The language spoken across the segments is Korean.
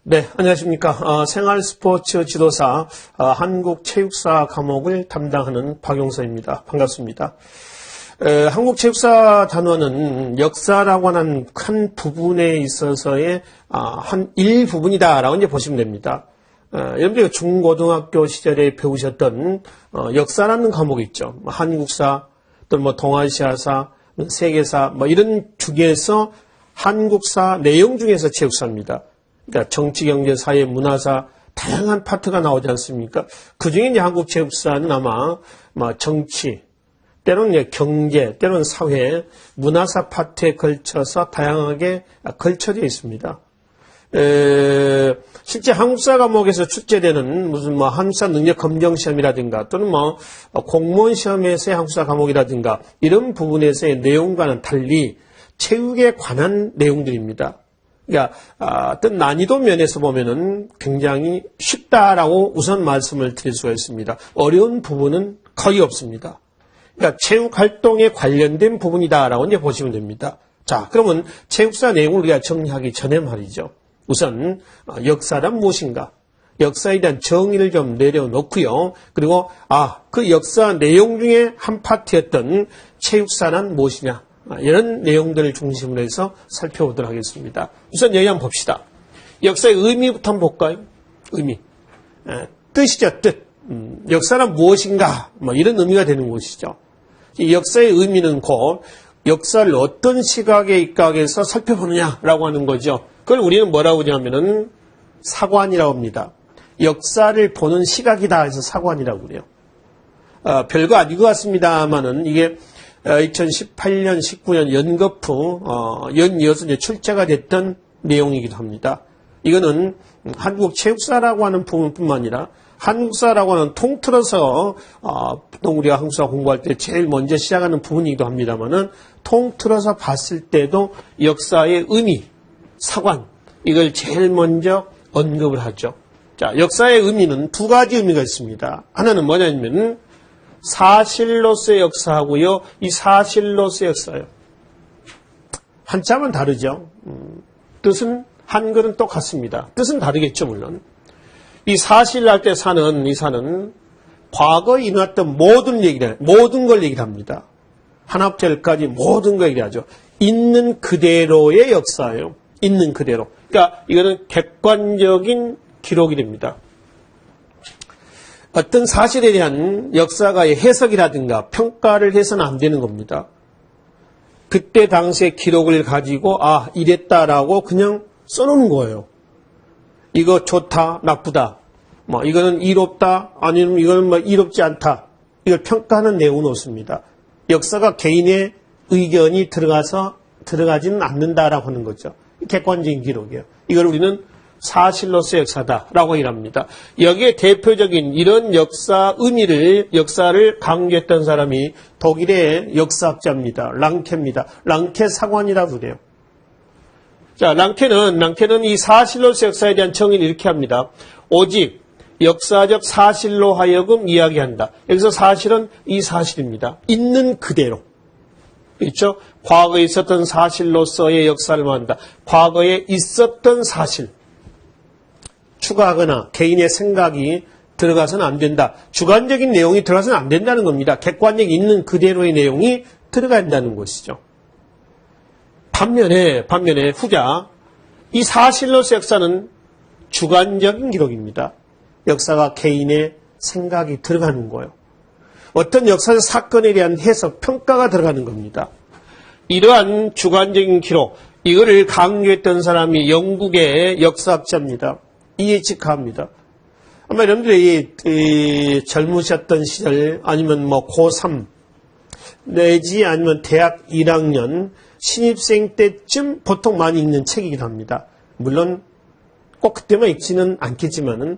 네, 안녕하십니까. 생활 스포츠 지도사, 한국체육사 과목을 담당하는 박용서입니다. 반갑습니다. 한국체육사 단원은 역사라고 하는 한 부분에 있어서의 한 일부분이다라고 이제 보시면 됩니다. 여러분들이 중고등학교 시절에 배우셨던 역사라는 과목이 있죠. 한국사, 또는 동아시아사, 세계사, 이런 중에서 한국사 내용 중에서 체육사입니다. 그러니까 정치, 경제, 사회, 문화사 다양한 파트가 나오지 않습니까? 그 중에 이제 한국체육사는 아마 정치, 때로는 경제, 때로는 사회, 문화사 파트에 걸쳐서 다양하게 걸쳐져 있습니다. 실제 한국사 과목에서 출제되는 무슨 한국사 능력 검정 시험이라든가 또는 공무원 시험에서의 한국사 과목이라든가 이런 부분에서의 내용과는 달리 체육에 관한 내용들입니다. 그러니까 어떤 난이도 면에서 보면은 굉장히 쉽다라고 우선 말씀을 드릴 수가 있습니다. 어려운 부분은 거의 없습니다. 그러니까 체육 활동에 관련된 부분이다라고 이제 보시면 됩니다. 자, 그러면 체육사 내용을 우리가 정리하기 전에 말이죠. 우선 역사란 무엇인가? 역사에 대한 정의를 좀 내려놓고요. 그리고 그 역사 내용 중에 한 파트였던 체육사란 무엇이냐? 이런 내용들을 중심으로 해서 살펴보도록 하겠습니다. 우선 여기 한번 봅시다. 역사의 의미부터 한번 볼까요? 의미. 뜻이죠, 뜻. 역사란 무엇인가? 이런 의미가 되는 것이죠. 이 역사의 의미는 곧 역사를 어떤 시각에 입각해서 살펴보느냐라고 하는 거죠. 그걸 우리는 뭐라고 하냐면은 사관이라고 합니다. 역사를 보는 시각이다 해서 사관이라고 그래요. 별거 아닌 것 같습니다만은 이게 2018년, 19년 연거푸 연이어서 이제 출제가 됐던 내용이기도 합니다. 이거는 한국 체육사라고 하는 부분뿐만 아니라 한국사라고 하는 통틀어서 보통 우리가 한국사 공부할 때 제일 먼저 시작하는 부분이기도 합니다만은 통틀어서 봤을 때도 역사의 의미, 사관 이걸 제일 먼저 언급을 하죠. 자, 역사의 의미는 두 가지 의미가 있습니다. 하나는 뭐냐면 사실로서의 역사하고요. 이 사실로서의 역사요. 한자만 다르죠. 뜻은 한글은 똑같습니다. 뜻은 다르겠죠, 물론. 이 사실할 때 사는 이 사는 과거에 일어났던 모든 얘기를 모든 걸 얘기합니다. 하나부터 열까지 모든 걸 얘기하죠. 있는 그대로의 역사예요. 있는 그대로. 그러니까 이거는 객관적인 기록이 됩니다. 어떤 사실에 대한 역사가의 해석이라든가 평가를 해서는 안 되는 겁니다. 그때 당시의 기록을 가지고 이랬다라고 그냥 써놓는 거예요. 이거 좋다, 나쁘다. 이거는 이롭다, 아니면 이거는 이롭지 않다. 이걸 평가하는 내용은 없습니다. 역사가 개인의 의견이 들어가지는 않는다라고 하는 거죠. 객관적인 기록이에요. 이걸 우리는 사실로서의 역사다라고 일합니다. 여기에 대표적인 이런 역사를 강조했던 사람이 독일의 역사학자입니다. 랑케입니다. 랑케 사관이라고 그래요. 자, 랑케는 이 사실로서의 역사에 대한 정의를 이렇게 합니다. 오직 역사적 사실로 하여금 이야기한다. 여기서 사실은 이 사실입니다. 있는 그대로. 그렇죠? 과거에 있었던 사실로서의 역사를 말한다. 과거에 있었던 사실. 추가하거나 개인의 생각이 들어가서는 안 된다. 주관적인 내용이 들어가서는 안 된다는 겁니다. 객관적 있는 그대로의 내용이 들어간다는 것이죠. 반면에 후자 이 사실로서 역사는 주관적인 기록입니다. 역사가 개인의 생각이 들어가는 거예요. 어떤 역사적 사건에 대한 해석, 평가가 들어가는 겁니다. 이러한 주관적인 기록, 이거를 강조했던 사람이 영국의 역사학자입니다. E.H. 카입니다. 아마 여러분들이 젊으셨던 시절 아니면 고3 내지 아니면 대학 1학년 신입생 때쯤 보통 많이 읽는 책이기도 합니다. 물론 꼭 그때만 읽지는 않겠지만은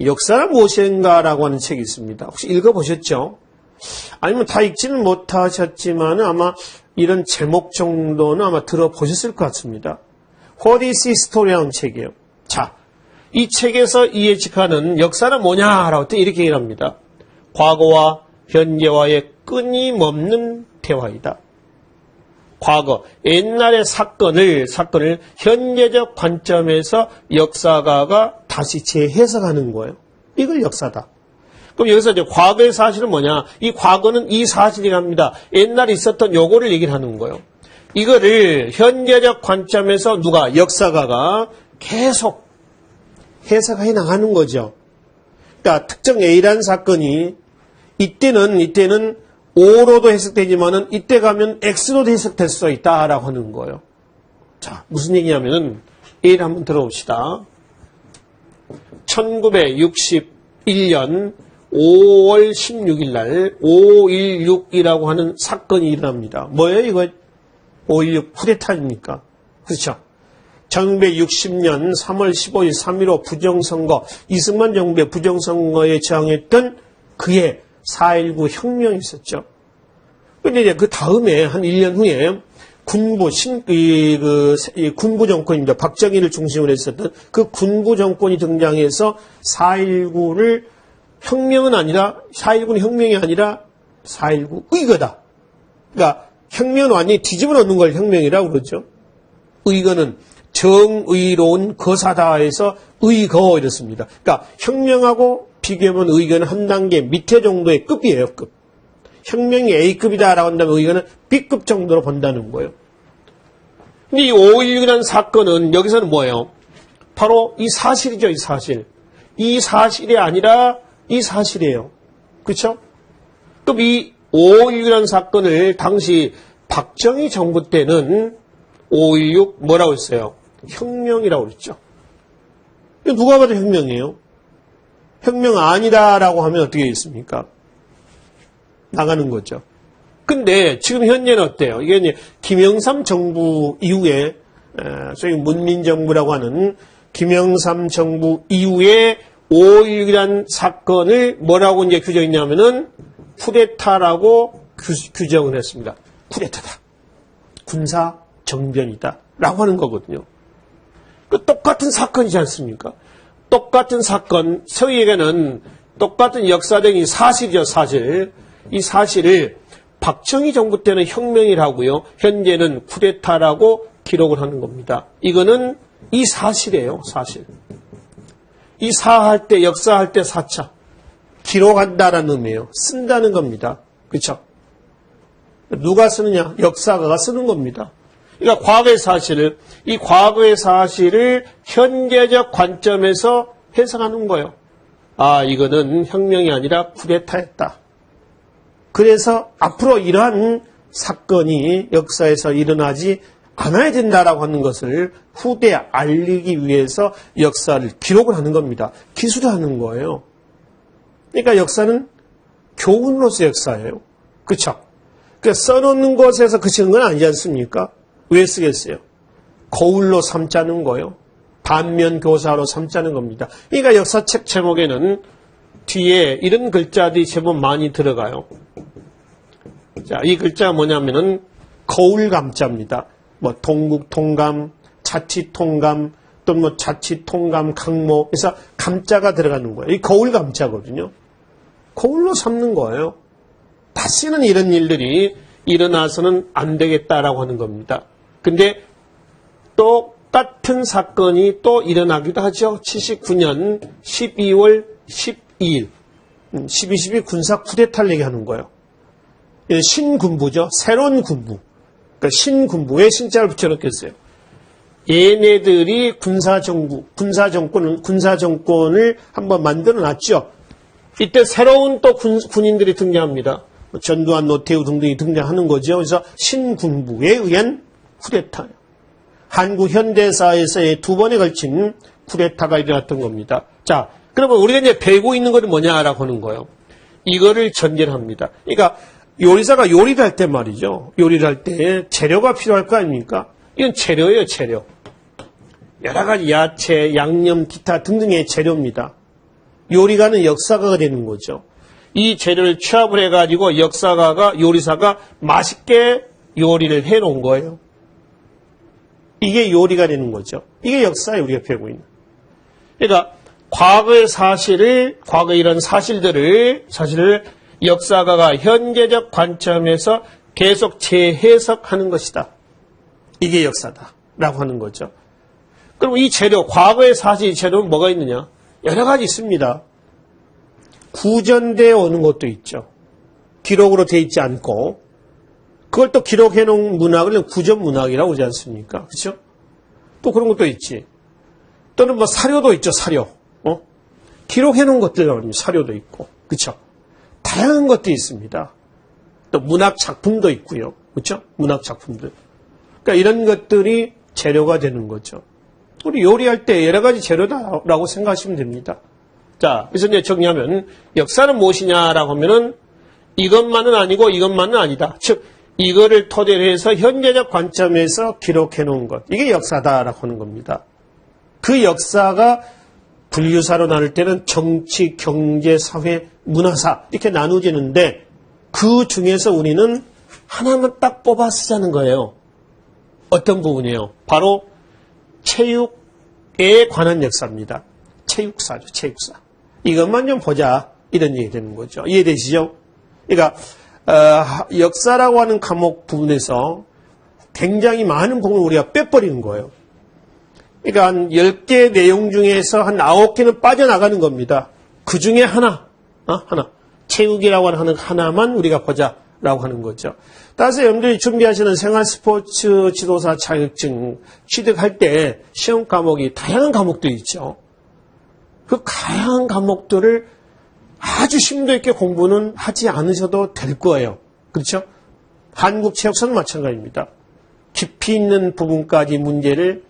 역사란 무엇인가라고 하는 책이 있습니다. 혹시 읽어보셨죠? 아니면 다 읽지는 못하셨지만 아마 이런 제목 정도는 아마 들어보셨을 것 같습니다. What is History라는 책이에요. 자, 이 책에서 이해직하는 역사는 뭐냐라고 또 이렇게 얘기를 합니다. 과거와 현재와의 끊임없는 대화이다. 과거, 옛날의 사건을 현재적 관점에서 역사가가 다시 재해석하는 거예요. 이걸 역사다. 그럼 여기서 이제 과거의 사실은 뭐냐? 이 과거는 이 사실이랍니다. 옛날에 있었던 요거를 얘기를 하는 거예요. 이거를 현재적 관점에서 누가? 역사가가 계속 해석해 나가는 거죠. 그러니까 특정 A라는 사건이 이때는 O로도 해석되지만은 이때 가면 X로도 해석될 수 있다라고 하는 거예요. 자, 무슨 얘기냐면은 A를 한번 들어봅시다. 1961년 5월 16일 날 5.16이라고 하는 사건이 일어납니다. 뭐예요, 이거? 5.16 쿠데타입니까? 그렇죠. 1960년 3월 15일 3.15 부정선거, 이승만 정부의 부정선거에 저항했던 그의 4.19 혁명이 있었죠. 그런데 이제 그 다음에 한 1년 후에 군부 정권입니다. 박정희를 중심으로 했었던 그 군부 정권이 등장해서 4.19를 4.19는 혁명이 아니라 4.19 의거다. 그러니까 혁명은 완전히 뒤집어 놓는 걸 혁명이라고 그러죠. 의거는 정의로운 거사다 해서 의거 이렇습니다. 그러니까 혁명하고 비교하면 의거는 한 단계 밑에 정도의 급이에요, 급. 혁명이 A급이다라고 한다면 의거는 B급 정도로 본다는 거예요. 근데 이 5.16이라는 사건은 여기서는 뭐예요? 바로 이 사실이죠, 이 사실. 이 사실이 아니라 이 사실이에요. 그렇죠? 그럼 이 5.16이라는 사건을 당시 박정희 정부 때는 5.16 뭐라고 했어요? 혁명이라고 그랬죠. 누가 봐도 혁명이에요. 혁명 아니다라고 하면 어떻게 되겠습니까? 나가는 거죠. 근데 지금 현재는 어때요? 이게 이제 김영삼 정부 이후에 소위 문민정부라고 하는 김영삼 정부 이후에 5.16이라는 사건을 뭐라고 이제 규정했냐면은 쿠데타라고 규정을 했습니다. 쿠데타다. 군사 정변이다. 라고 하는 거거든요. 그 똑같은 사건이지 않습니까? 똑같은 사건, 소위에게는 똑같은 역사적인 사실이죠, 사실. 이 사실을 박정희 정부 때는 혁명이라고요. 현재는 쿠데타라고 기록을 하는 겁니다. 이거는 이 사실이에요, 사실. 이 사할 때, 역사할 때 사차. 기록한다라는 의미예요. 쓴다는 겁니다. 그렇죠? 누가 쓰느냐? 역사가가 쓰는 겁니다. 그러니까 이 과거의 사실을 현재적 관점에서 해석하는 거예요. 아, 이거는 혁명이 아니라 쿠데타였다. 그래서 앞으로 이러한 사건이 역사에서 일어나지 않아야 된다라고 하는 것을 후대에 알리기 위해서 역사를 기록을 하는 겁니다. 기술하는 거예요. 그러니까 역사는 교훈으로서 역사예요. 그렇죠? 그러니까 써놓는 것에서 그치는 건 아니지 않습니까? 왜 쓰겠어요? 거울로 삼자는 거예요. 반면 교사로 삼자는 겁니다. 그러니까 역사책 제목에는 뒤에 이런 글자들이 제법 많이 들어가요. 자, 이 글자가 뭐냐면은 거울감자입니다. 뭐 동국통감, 자치통감, 또는 뭐 자치통감, 강모. 그래서 감자가 들어가는 거예요. 이 거울감자거든요. 거울로 삼는 거예요. 다시는 이런 일들이 일어나서는 안 되겠다라고 하는 겁니다. 근데 똑같은 사건이 또 일어나기도 하죠. 79년 12월 12일 12.12 군사 쿠데타를 얘기하는 거예요. 신군부죠. 새로운 군부. 그러니까 신군부에 신자를 붙여놓겠어요. 얘네들이 군사정권을 한번 만들어 놨죠. 이때 새로운 또 군인들이 등장합니다. 전두환, 노태우 등등이 등장하는 거죠. 그래서 신군부에 의한 쿠데타예요. 한국 현대사에서의 두 번에 걸친 쿠데타가 일어났던 겁니다. 자, 그러면 우리가 이제 배우고 있는 것은 뭐냐라고 하는 거예요. 이거를 전제를 합니다. 그러니까 요리사가 요리를 할 때 말이죠. 요리를 할 때 재료가 필요할 거 아닙니까? 이건 재료예요, 재료. 여러 가지 야채, 양념, 기타 등등의 재료입니다. 요리가는 역사가가 되는 거죠. 이 재료를 취합을 해가지고 요리사가 맛있게 요리를 해놓은 거예요. 이게 요리가 되는 거죠. 이게 역사에 우리가 배우고 있는. 그러니까 과거의 이런 사실을 역사가가 현재적 관점에서 계속 재해석하는 것이다. 이게 역사다라고 하는 거죠. 그럼 이 재료, 과거의 사실 재료는 뭐가 있느냐? 여러 가지 있습니다. 구전되어 오는 것도 있죠. 기록으로 되어 있지 않고 그걸 또 기록해 놓은 문학을 구전 문학이라고 하지 않습니까? 그렇죠? 또 그런 것도 있지. 또는 뭐 사료도 있죠. 사료. 기록해 놓은 것들 사료도 있고. 그렇죠? 다양한 것도 있습니다. 또 문학 작품도 있고요. 그렇죠? 문학 작품들. 그러니까 이런 것들이 재료가 되는 거죠. 우리 요리할 때 여러 가지 재료다라고 생각하시면 됩니다. 자, 그래서 이제 정리하면 역사는 무엇이냐라고 하면은 이것만은 아니고 이것만은 아니다. 즉 이거를 토대로 해서 현재적 관점에서 기록해 놓은 것. 이게 역사다라고 하는 겁니다. 그 역사가 분류사로 나눌 때는 정치, 경제, 사회, 문화사 이렇게 나누지는데 그 중에서 우리는 하나만 딱 뽑아 쓰자는 거예요. 어떤 부분이에요? 바로 체육에 관한 역사입니다. 체육사죠. 체육사. 이것만 좀 보자. 이런 얘기 되는 거죠. 이해되시죠? 그러니까 역사라고 하는 과목 부분에서 굉장히 많은 부분을 우리가 빼버리는 거예요. 그러니까 한 10개 내용 중에서 한 9개는 빠져나가는 겁니다. 그 중에 하나. 체육이라고 하는 하나만 우리가 보자라고 하는 거죠. 따라서 여러분들이 준비하시는 생활 스포츠 지도사 자격증 취득할 때 시험 과목이 다양한 과목도 있죠. 그 다양한 과목들을 아주 심도 있게 공부는 하지 않으셔도 될 거예요. 그렇죠? 한국체육사는 마찬가지입니다. 깊이 있는 부분까지 문제를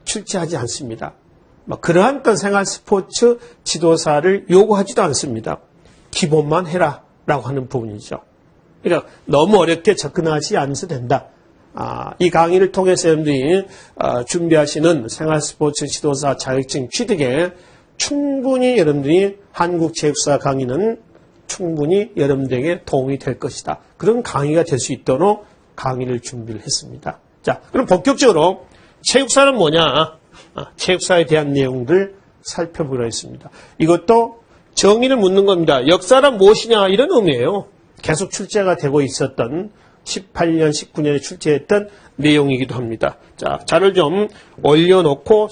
출제하지 않습니다. 그러한 어떤 생활 스포츠 지도사를 요구하지도 않습니다. 기본만 해라 라고 하는 부분이죠. 그러니까 너무 어렵게 접근하지 않아도 된다. 이 강의를 통해서 여러분들이 준비하시는 생활 스포츠 지도사 자격증 취득에 충분히 여러분들이 한국체육사 강의는 충분히 여러분들에게 도움이 될 것이다. 그런 강의가 될 수 있도록 강의를 준비를 했습니다. 자, 그럼 본격적으로 체육사는 뭐냐? 체육사에 대한 내용들 살펴보기로 했습니다. 이것도 정의를 묻는 겁니다. 역사란 무엇이냐? 이런 의미예요. 계속 출제가 되고 있었던 18년, 19년에 출제했던 내용이기도 합니다. 자, 자료를 좀 올려놓고